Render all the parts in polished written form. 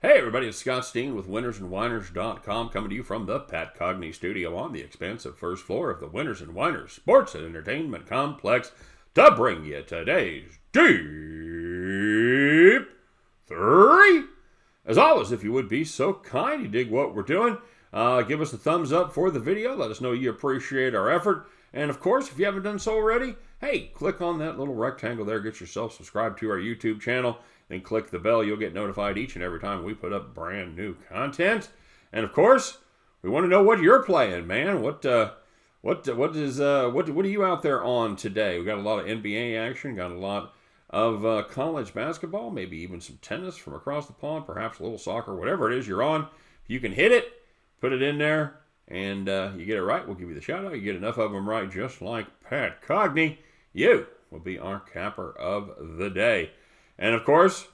Hey everybody, it's Scott Steen with winnersandwhiners.com coming to you from the Pat Cogney studio on the expansive first floor of the Winners and Whiners Sports and Entertainment Complex to bring you today's Deep 3. As always, if you would be so kind, you dig what we're doing, give us a thumbs up for the video, let us know you appreciate our effort, and of course, if you haven't done so already, hey, click on that little rectangle there, get yourself subscribed to our YouTube channel, then click the bell. You'll get notified each and every time we put up brand new content. And of course, we want to know what you're playing, man. What are you out there on today? We got a lot of NBA action, got a lot of college basketball, maybe even some tennis from across the pond, perhaps a little soccer, whatever it is you're on. If you can hit it, put it in there, and you get it right, we'll give you the shout out. You get enough of them right, just like Pat Cogney, you will be our capper of the day. And of course,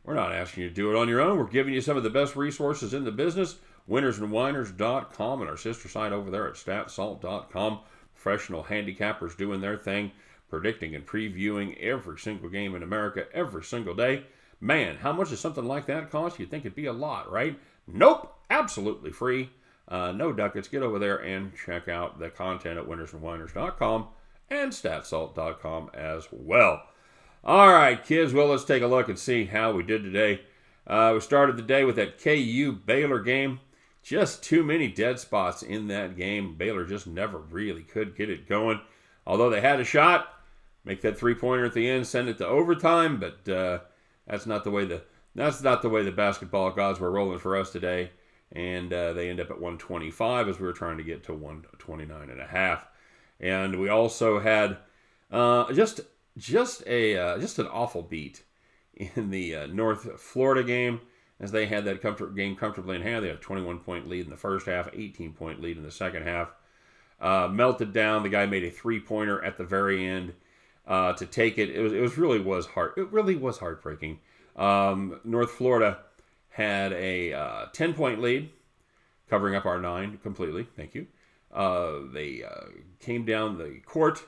we're not asking you to do it on your own. We're giving you some of the best resources in the business. Winnersandwhiners.com and our sister site over there at statsalt.com. Professional handicappers doing their thing, predicting and previewing every single game in America every single day. Man, how much does something like that cost? You'd think it'd be a lot, right? Nope, absolutely free. No ducats. Get over there and check out the content at winnersandwhiners.com and statsalt.com as well. All right, kids, well, let's take a look and see how we did today. We started the day with that KU Baylor game. Just too many dead spots in that game. Baylor just never really could get it going. Although they had a shot, make that three-pointer at the end, send it to overtime, but that's not the way the basketball gods were rolling for us today. And they end up at 125 as we were trying to get to 129.5. And we also had just an awful beat in the North Florida game as they had that game comfortably in hand. They had a 21-point lead in the first half, 18-point lead in the second half. Melted down. The guy made a three-pointer at the very end to take it. It really was heartbreaking. North Florida had a 10-point lead, covering up our 9 completely. Thank you. They came down the court.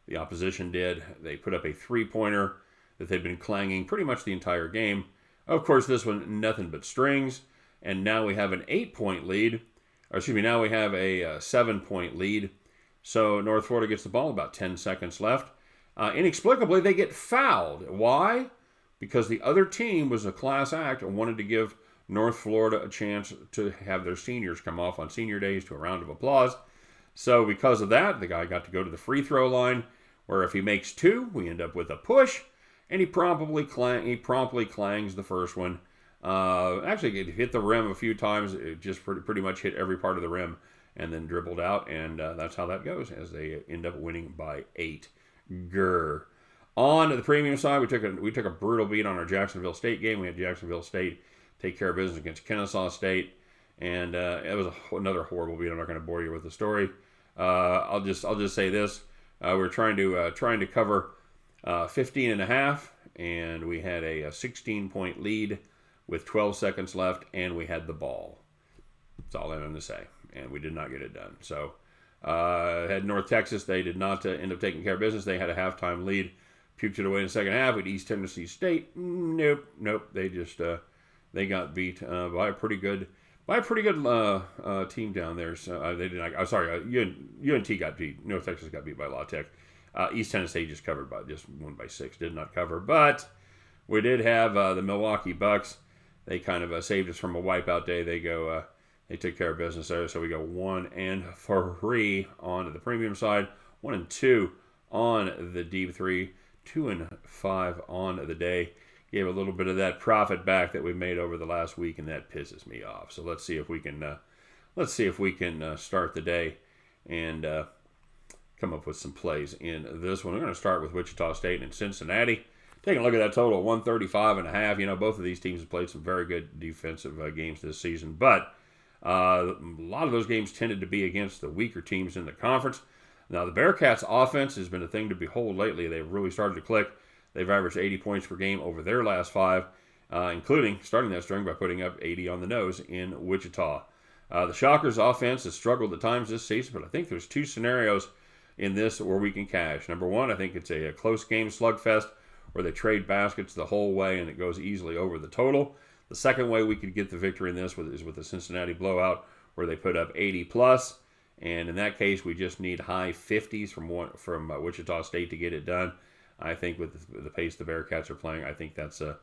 The opposition did. They put up a three-pointer that they'd been clanging pretty much the entire game. Of course, this one, nothing but strings. And now we have an 8-point lead. Now we have a 7-point lead. So North Florida gets the ball, about 10 seconds left. Inexplicably, they get fouled. Why? Because the other team was a class act and wanted to give North Florida a chance to have their seniors come off on senior days to a round of applause. So because of that, the guy got to go to the free throw line, where if he makes 2, we end up with a push, and he promptly clangs the first one. Actually, it hit the rim a few times. It just pretty much hit every part of the rim and then dribbled out, and that's how that goes, as they end up winning by 8. Grr. On the premium side, we took a brutal beat on our Jacksonville State game. We had Jacksonville State take care of business against Kennesaw State. And it was another horrible beat. I'm not going to bore you with the story. I'll just say this: we're trying to cover 15.5, and we had a 16-point lead with 12 seconds left, and we had the ball. That's all I'm going to say, and we did not get it done. So had North Texas. They did not end up taking care of business. They had a halftime lead, puked it away in the second half. With East Tennessee State, nope. They just they got beat by a pretty good team down there. So they did not. I'm sorry, UNT got beat. North Texas got beat by La Tech. East Tennessee just won by 6. Did not cover, but we did have the Milwaukee Bucks. They kind of saved us from a wipeout day. They took care of business there. So we go 1-3 on the premium side, 1-2 on the Deep 3, 2-5 on the day. Gave a little bit of that profit back that we made over the last week, and that pisses me off. So let's see if we can start the day and come up with some plays in this one. We're going to start with Wichita State and Cincinnati. Taking a look at that total, 135.5. Both of these teams have played some very good defensive games this season, but a lot of those games tended to be against the weaker teams in the conference. Now, the Bearcats' offense has been a thing to behold lately. They've really started to click. They've averaged 80 points per game over their last 5, including starting that string by putting up 80 on the nose in Wichita. The Shockers' offense has struggled at times this season, but I think there's 2 scenarios in this where we can cash. Number 1, I think it's a close game slugfest where they trade baskets the whole way and it goes easily over the total. The second way we could get the victory in this is with the Cincinnati blowout, where they put up 80 plus. And in that case, we just need high 50s from Wichita State to get it done. I think with the pace the Bearcats are playing, I think that's a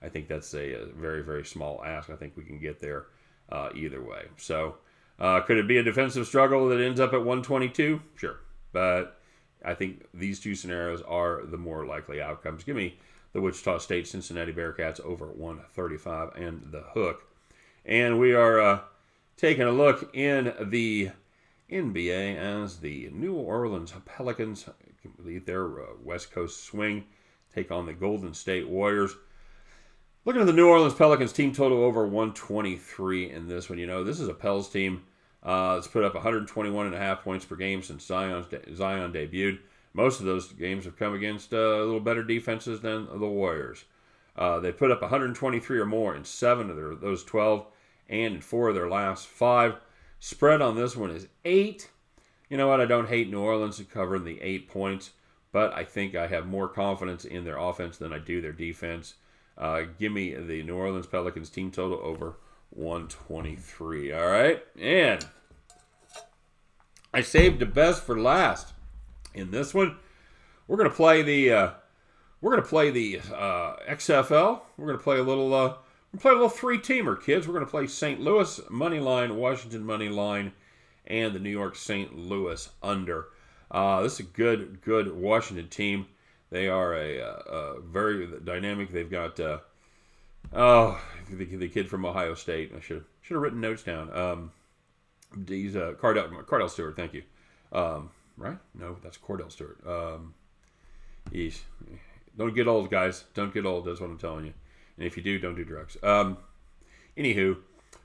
very, very small ask. I think we can get there either way. So could it be a defensive struggle that ends up at 122? Sure. But I think these two scenarios are the more likely outcomes. Give me the Wichita State Cincinnati Bearcats over 135 and the hook. And we are taking a look in the NBA as the New Orleans Pelicans lead their West Coast swing, take on the Golden State Warriors. Looking at the New Orleans Pelicans team total over 123 in this one. This is a Pels team that's put up 121.5 points per game since Zion debuted. Most of those games have come against a little better defenses than the Warriors. They put up 123 or more in 7 of those 12 and in 4 of their last 5. Spread on this one is 8. You know what? I don't hate New Orleans covering the 8 points, but I think I have more confidence in their offense than I do their defense. Give me the New Orleans Pelicans team total over 123. All right, and I saved the best for last. In this one, we're gonna play the XFL. We're gonna play a little 3-teamer, kids. We're gonna play St. Louis money line, Washington money line, and the New York St. Louis under. This is a good Washington team. They are a very dynamic. They've got the kid from Ohio State. I should have written notes down. He's Cardell Stewart. Thank you. Right? No, that's Cordell Stewart. Don't get old, guys. Don't get old. That's what I'm telling you. And if you do, don't do drugs. Anywho,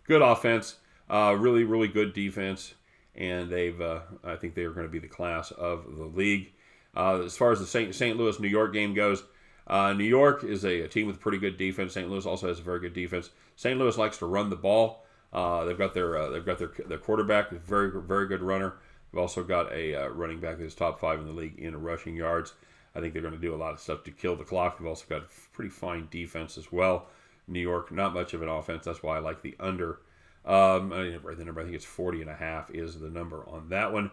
good offense. Really, really good defense. And I think they are going to be the class of the league. As far as the St. Louis New York game goes, New York is a team with pretty good defense. St. Louis also has a very good defense. St. Louis likes to run the ball. They've got their quarterback, a very, very good runner. They've also got a running back that's top 5 in the league in rushing yards. I think they're going to do a lot of stuff to kill the clock. They've also got a pretty fine defense as well. New York, not much of an offense. That's why I like the under. The number, I think it's 40.5 is the number on that one.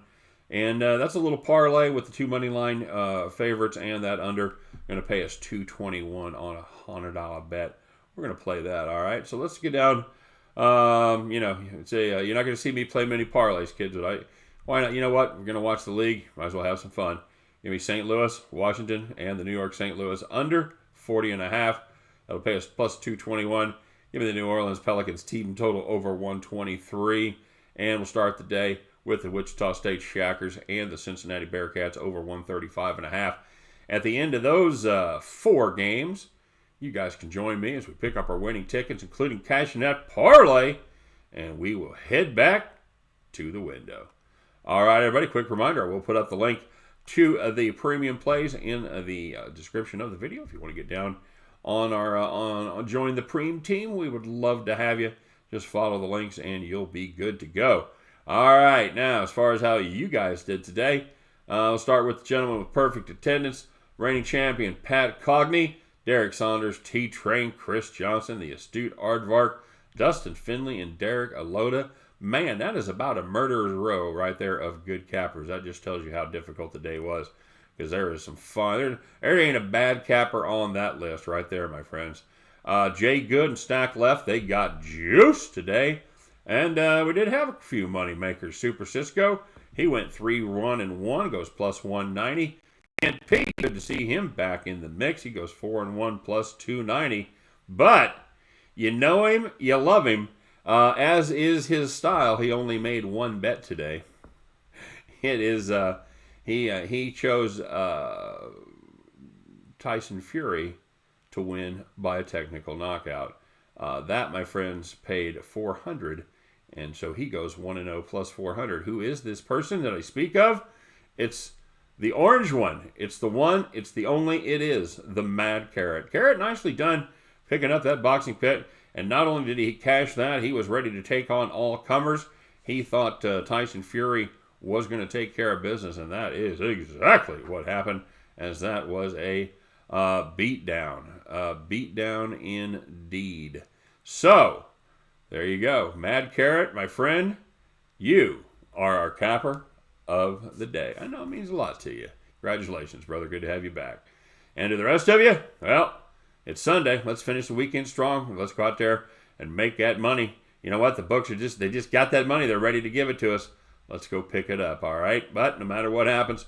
And that's a little parlay with the 2 money line favorites and that under. Going to pay us $221 on a $100 bet. We're going to play that, all right? So let's get down. You're not going to see me play many parlays, kids, but why not? You know what? We're going to watch the league. Might as well have some fun. Give me St. Louis, Washington, and the New York St. Louis under 40.5. That'll pay us plus 221. Give me the New Orleans Pelicans team total over 123. And we'll start the day with the Wichita State Shackers and the Cincinnati Bearcats over 135.5. At the end of those 4 games, you guys can join me as we pick up our winning tickets, including cashing that parlay, and we will head back to the window. All right, everybody, quick reminder, we'll put up the link to the premium plays in the description of the video. If you want to get down on our join the Preem team, we would love to have you. Just follow the links and you'll be good to go. All right, now as far as how you guys did today, we'll start with the gentleman with perfect attendance, reigning champion Pat Cogney, Derek Saunders, T-Train, Chris Johnson, the astute Aardvark, Dustin Finley, and Derek Alota. Man, that is about a murderer's row right there of good cappers. That just tells you how difficult the day was, because there is some fun. There ain't a bad capper on that list right there, my friends. Jay Good and Stack Left, they got juice today. And we did have a few money makers. Super Cisco, he went 3-1-1, goes plus 190. And P, good to see him back in the mix. He goes 4-1 plus 290. But you know him, you love him. As is his style, he only made 1 bet today. It is he chose Tyson Fury to win by a technical knockout. That, my friends, paid $400, and so he goes 1-0 plus 400. Who is this person that I speak of? It's the orange one. It's the one. It's the only. It is the Mad Carrot. Carrot, nicely done, picking up that boxing pit. And not only did he cash that, he was ready to take on all comers. He thought Tyson Fury was going to take care of business, and that is exactly what happened, as that was a beatdown. Beatdown indeed. So, there you go. Mad Carrot, my friend, you are our capper of the day. I know it means a lot to you. Congratulations, brother. Good to have you back. And to the rest of you, well, it's Sunday. Let's finish the weekend strong. Let's go out there and make that money. You know what? The books are they just got that money. They're ready to give it to us. Let's go pick it up, all right? But no matter what happens,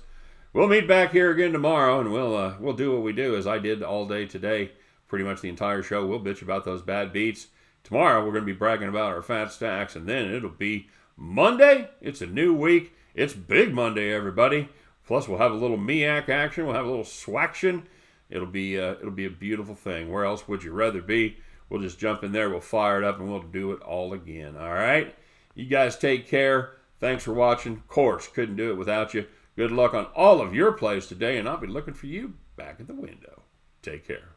we'll meet back here again tomorrow, and we'll do what we do, as I did all day today. Pretty much the entire show. We'll bitch about those bad beats. Tomorrow, we're going to be bragging about our fat stacks, and then it'll be Monday. It's a new week. It's Big Monday, everybody. Plus, we'll have a little MEAC action. We'll have a little swaction. It'll be a beautiful thing. Where else would you rather be? We'll just jump in there. We'll fire it up, and we'll do it all again. All right? You guys take care. Thanks for watching. Of course, couldn't do it without you. Good luck on all of your plays today, and I'll be looking for you back at the window. Take care.